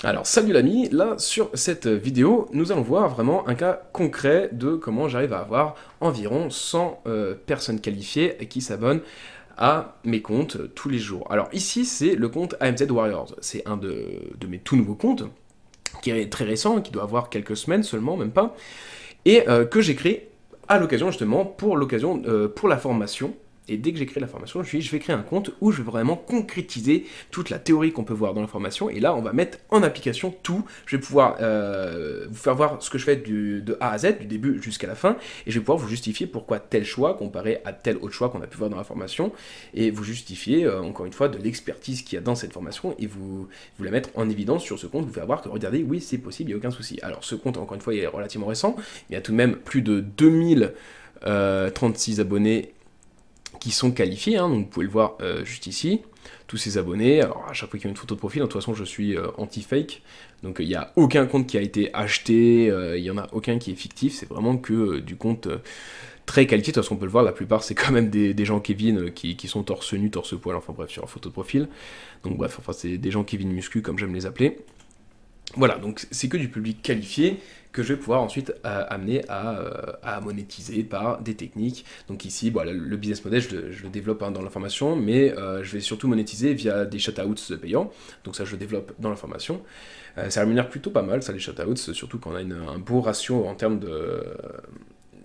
Alors salut l'ami, là sur cette vidéo, nous allons voir vraiment un cas concret de comment j'arrive à avoir environ 100 personnes qualifiées qui s'abonnent à mes comptes tous les jours. Alors ici c'est le compte AMZ Warriors, c'est un de mes tout nouveaux comptes, qui est très récent, qui doit avoir quelques semaines seulement, même pas, et que j'ai créé à l'occasion justement, pour la formation. Et dès que j'ai créé la formation, je vais créer un compte où je vais vraiment concrétiser toute la théorie qu'on peut voir dans la formation. Et là, on va mettre en application tout. Je vais pouvoir vous faire voir ce que je fais de A à Z, du début jusqu'à la fin. Et je vais pouvoir vous justifier pourquoi tel choix comparé à tel autre choix qu'on a pu voir dans la formation. Et vous justifier, encore une fois, de l'expertise qu'il y a dans cette formation. Et vous la mettre en évidence sur ce compte. Vous faire voir que, regardez, oui, c'est possible, il n'y a aucun souci. Alors, ce compte, encore une fois, il est relativement récent. Il y a tout de même plus de 2036 abonnés qui sont qualifiés, hein, donc vous pouvez le voir juste ici, tous ces abonnés. Alors à chaque fois qu'il y a une photo de profil, de toute façon je suis anti-fake, donc il n'y a aucun compte qui a été acheté, il n'y en a aucun qui est fictif, c'est vraiment que du compte très qualifié. De toute façon on peut le voir, la plupart c'est quand même des gens Kevin qui sont torse nu, torse poil, enfin bref, sur leur photo de profil. Donc bref, enfin c'est des gens Kevin muscu comme j'aime les appeler. Voilà, donc c'est que du public qualifié que je vais pouvoir ensuite amener à monétiser par des techniques. Donc ici, bon, le business model, je le développe dans la formation, mais je vais surtout monétiser via des shoutouts payants. Donc ça, je le développe dans la formation. Ça rémunère plutôt pas mal, ça, les shoutouts, surtout quand on a un beau ratio en termes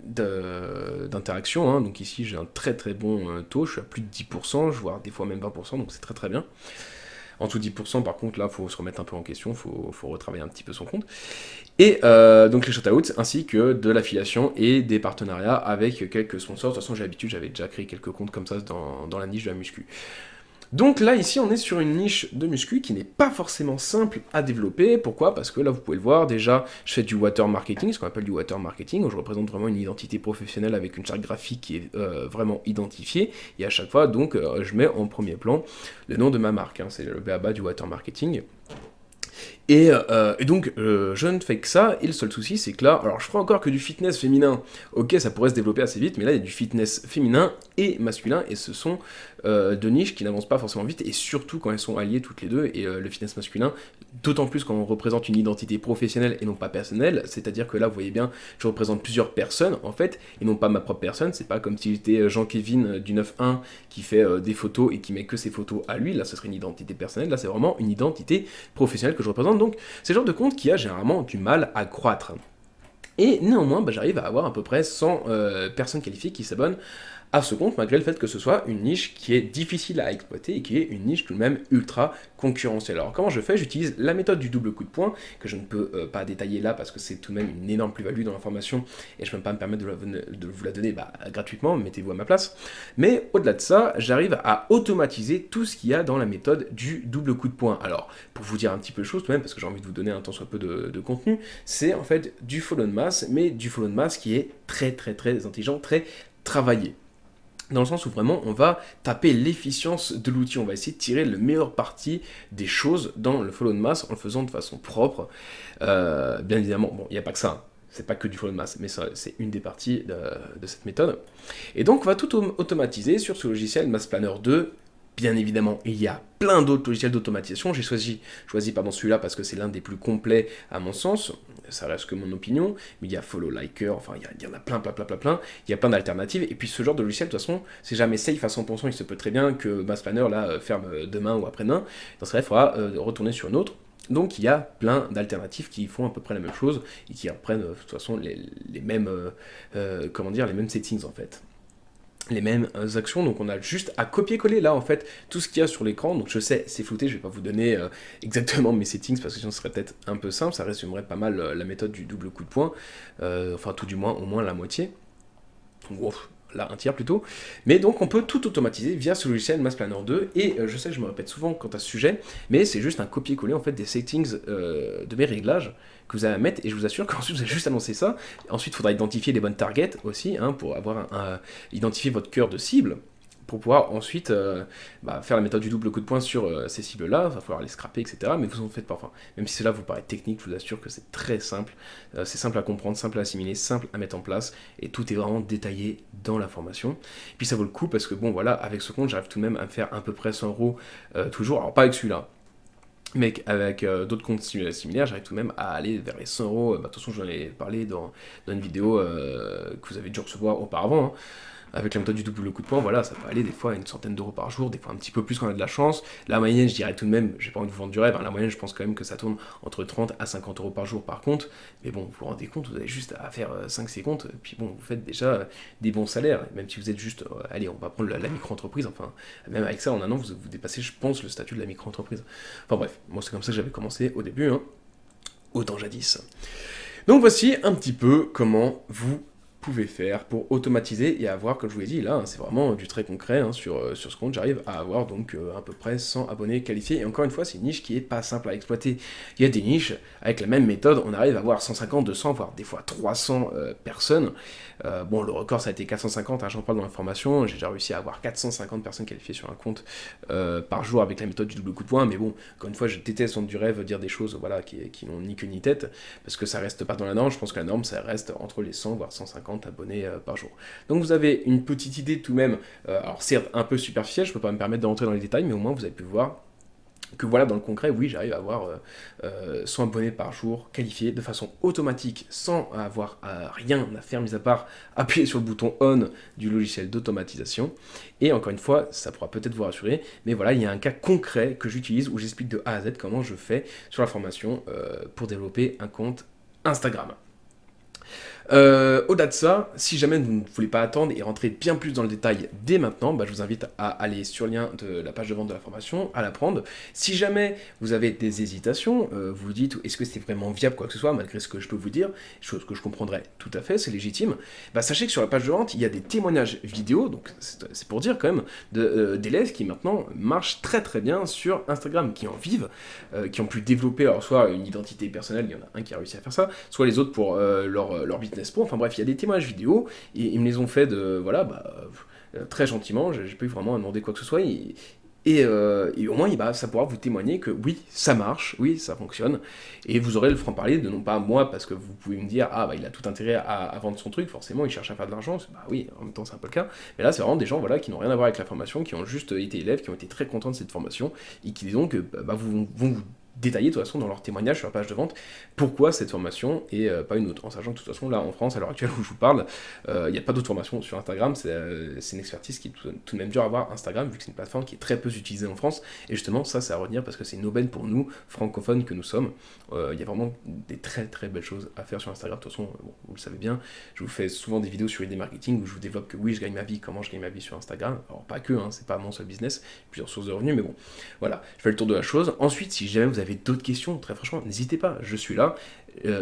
d'interaction, hein. Donc ici, j'ai un très très bon taux, je suis à plus de 10%, voire des fois même 20%, donc c'est très très bien. En dessous de 10%, par contre, là, il faut se remettre un peu en question, il faut retravailler un petit peu son compte. Et donc les shoutouts, ainsi que de l'affiliation et des partenariats avec quelques sponsors. De toute façon, j'ai l'habitude, j'avais déjà créé quelques comptes comme ça dans la niche de la muscu. Donc là, ici, on est sur une niche de muscu qui n'est pas forcément simple à développer. Pourquoi? Parce que là, vous pouvez le voir, déjà, je fais du water marketing, ce qu'on appelle du water marketing, où je représente vraiment une identité professionnelle avec une charte graphique qui est vraiment identifiée. Et à chaque fois, donc, je mets en premier plan le nom de ma marque, hein, c'est le BABA du water marketing. Et donc, je ne fais que ça, et le seul souci, c'est que là, alors je ferai encore que du fitness féminin, ok, ça pourrait se développer assez vite, mais là, il y a du fitness féminin et masculin, et ce sont deux niches qui n'avancent pas forcément vite, et surtout quand elles sont alliées toutes les deux, et le fitness masculin, d'autant plus quand on représente une identité professionnelle et non pas personnelle, c'est-à-dire que là, vous voyez bien, je représente plusieurs personnes, en fait, et non pas ma propre personne, c'est pas comme si j'étais Jean-Kevin du 9-1 qui fait des photos et qui met que ses photos à lui, là, ce serait une identité personnelle, là, c'est vraiment une identité professionnelle que je représente. Donc c'est le genre de compte qui a généralement du mal à croître. Et néanmoins, j'arrive à avoir à peu près 100 personnes qualifiées qui s'abonnent à ce compte, malgré le fait que ce soit une niche qui est difficile à exploiter et qui est une niche tout de même ultra concurrentielle. Alors comment je fais? J'utilise la méthode du double coup de poing, que je ne peux pas détailler là parce que c'est tout de même une énorme plus-value dans la formation et je ne peux pas me permettre de vous la donner gratuitement, mettez-vous à ma place. Mais au-delà de ça, j'arrive à automatiser tout ce qu'il y a dans la méthode du double coup de poing. Alors, pour vous dire un petit peu de choses tout de même, parce que j'ai envie de vous donner un tant soit peu de contenu, c'est en fait du follow de masse, mais du follow de masse qui est très très très intelligent, très travaillé. Dans le sens où vraiment on va taper l'efficience de l'outil, on va essayer de tirer le meilleur parti des choses dans le follow de masse en le faisant de façon propre. Bien évidemment, bon, il n'y a pas que ça, hein. C'est pas que du follow de masse, mais c'est une des parties de cette méthode. Et donc on va tout automatiser sur ce logiciel Mass Planner 2. Bien évidemment, il y a plein d'autres logiciels d'automatisation. J'ai choisi celui-là parce que c'est l'un des plus complets à mon sens. Ça reste que mon opinion. Mais il y a Follow Liker, enfin il y en a plein. Il y a plein d'alternatives. Et puis ce genre de logiciel, de toute façon, c'est jamais safe à 100%. Il se peut très bien que Mass Planner là, ferme demain ou après-demain. Dans ce cas, il faudra retourner sur une autre. Donc il y a plein d'alternatives qui font à peu près la même chose et qui reprennent de toute façon les mêmes, les mêmes settings en fait, les mêmes actions. Donc on a juste à copier-coller là en fait tout ce qu'il y a sur l'écran. Donc je sais, c'est flouté, je vais pas vous donner exactement mes settings parce que sinon ce serait peut-être un peu simple. Ça résumerait pas mal la méthode du double coup de poing, enfin tout du moins au moins la moitié. Donc, là un tiers plutôt. Mais donc on peut tout automatiser via ce logiciel Mass Planner 2, et je sais que je me répète souvent quant à ce sujet, mais c'est juste un copier-coller en fait des settings de mes réglages que vous allez à mettre, et je vous assure qu'ensuite vous allez juste annoncer ça. Ensuite il faudra identifier les bonnes targets aussi, hein, pour avoir identifier votre cœur de cible, pour pouvoir ensuite faire la méthode du double coup de poing sur ces cibles-là. Il va falloir les scraper, etc. Mais vous en faites pas. Enfin, même si cela vous paraît technique, je vous assure que c'est très simple. C'est simple à comprendre, simple à assimiler, simple à mettre en place. Et tout est vraiment détaillé dans la formation. Et puis ça vaut le coup parce que, bon, voilà, avec ce compte, j'arrive tout de même à me faire à peu près 100 € toujours. Alors, pas avec celui-là. Mais avec d'autres comptes similaires, j'arrive tout de même à aller vers les 100 euros. Bah, de toute façon, j'en ai parlé dans une vidéo que vous avez dû recevoir auparavant, hein. Avec la méthode du double coup de poing, voilà, ça peut aller des fois à une centaine d'euros par jour, des fois un petit peu plus quand on a de la chance. La moyenne, je dirais tout de même, j'ai pas envie de vous vendre du rêve, hein, la moyenne, je pense quand même que ça tourne entre 30 à 50 euros par jour par compte. Mais bon, vous vous rendez compte, vous avez juste à faire 5-6 comptes, puis bon, vous faites déjà des bons salaires. Même si vous êtes juste, allez, on va prendre la micro-entreprise, enfin, même avec ça, en un an, vous dépassez, je pense, le statut de la micro-entreprise. Enfin bref, moi c'est comme ça que j'avais commencé au début, hein, autant jadis. Donc voici un petit peu comment vous pouvez faire pour automatiser et avoir, comme je vous l'ai dit, là, hein, c'est vraiment du très concret, hein, sur ce compte, j'arrive à avoir donc à peu près 100 abonnés qualifiés, et encore une fois, c'est une niche qui est pas simple à exploiter. Il y a des niches, avec la même méthode, on arrive à avoir 150, 200, voire des fois 300 personnes. Bon, le record, ça a été 450, hein, j'en parle dans l'information, j'ai déjà réussi à avoir 450 personnes qualifiées sur un compte par jour avec la méthode du double coup de poing, mais bon, encore une fois, je déteste vendre du rêve, dire des choses voilà, qui n'ont ni queue ni tête, parce que ça reste pas dans la norme, je pense que la norme, ça reste entre les 100 voire 150 abonnés par jour. Donc vous avez une petite idée tout de même, alors certes un peu superficielle, je peux pas me permettre de rentrer dans les détails, mais au moins vous avez pu voir que voilà, dans le concret, oui, j'arrive à avoir 100 abonnés par jour qualifiés de façon automatique, sans avoir rien à faire, mis à part appuyer sur le bouton on du logiciel d'automatisation. Et encore une fois, ça pourra peut-être vous rassurer, mais voilà, il y a un cas concret que j'utilise où j'explique de A à Z comment je fais sur la formation pour développer un compte Instagram. Au-delà de ça, si jamais vous ne voulez pas attendre et rentrer bien plus dans le détail dès maintenant, bah, je vous invite à aller sur le lien de la page de vente de la formation, à la prendre. Si jamais vous avez des hésitations, vous vous dites est-ce que c'est vraiment viable quoi que ce soit, malgré ce que je peux vous dire, chose que je comprendrai tout à fait, c'est légitime, bah, sachez que sur la page de vente, il y a des témoignages vidéo, donc c'est pour dire quand même, d'élèves qui maintenant marchent très très bien sur Instagram, qui en vivent, qui ont pu développer alors soit une identité personnelle, il y en a un qui a réussi à faire ça, soit les autres pour leur business pro, enfin bref, il y a des témoignages vidéo, et ils me les ont fait voilà, très gentiment, j'ai pas eu vraiment à demander quoi que ce soit, et au moins, bah, ça pourra vous témoigner que oui, ça marche, oui, ça fonctionne, et vous aurez le franc-parler de non pas moi, parce que vous pouvez me dire, ah bah il a tout intérêt à vendre son truc, forcément il cherche à faire de l'argent, bah oui, en même temps c'est un peu le cas, mais là c'est vraiment des gens voilà, qui n'ont rien à voir avec la formation, qui ont juste été élèves, qui ont été très contents de cette formation, et qui donc vont vous détailler de toute façon dans leur témoignage sur la page de vente pourquoi cette formation et pas une autre, en sachant que de toute façon là en France à l'heure actuelle où je vous parle, il n'y a pas d'autres formations sur Instagram, c'est une expertise qui est tout de même dur à avoir Instagram vu que c'est une plateforme qui est très peu utilisée en France, et justement ça c'est à retenir parce que c'est une aubaine pour nous francophones que nous sommes. Il y a vraiment des très très belles choses à faire sur Instagram, de toute façon bon, vous le savez bien, je vous fais souvent des vidéos sur l'idée marketing où je vous développe que oui je gagne ma vie, comment je gagne ma vie sur Instagram, alors pas que, hein, c'est pas mon seul business, plusieurs sources de revenus, mais bon voilà, je fais le tour de la chose. Ensuite si jamais vous avez d'autres questions, très franchement, n'hésitez pas, je suis là.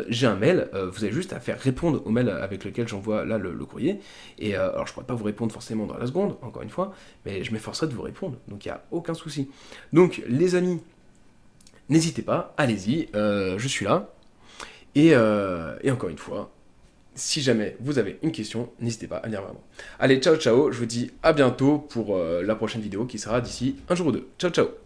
J'ai un mail, vous avez juste à faire répondre au mail avec lequel j'envoie là le courrier. Et alors je pourrais pas vous répondre forcément dans la seconde, encore une fois, mais je m'efforcerai de vous répondre, donc il n'y a aucun souci. Donc les amis, n'hésitez pas, allez-y, je suis là. Et encore une fois, si jamais vous avez une question, n'hésitez pas à venir vers moi. Allez, ciao ciao, je vous dis à bientôt pour la prochaine vidéo qui sera d'ici un jour ou deux. Ciao ciao.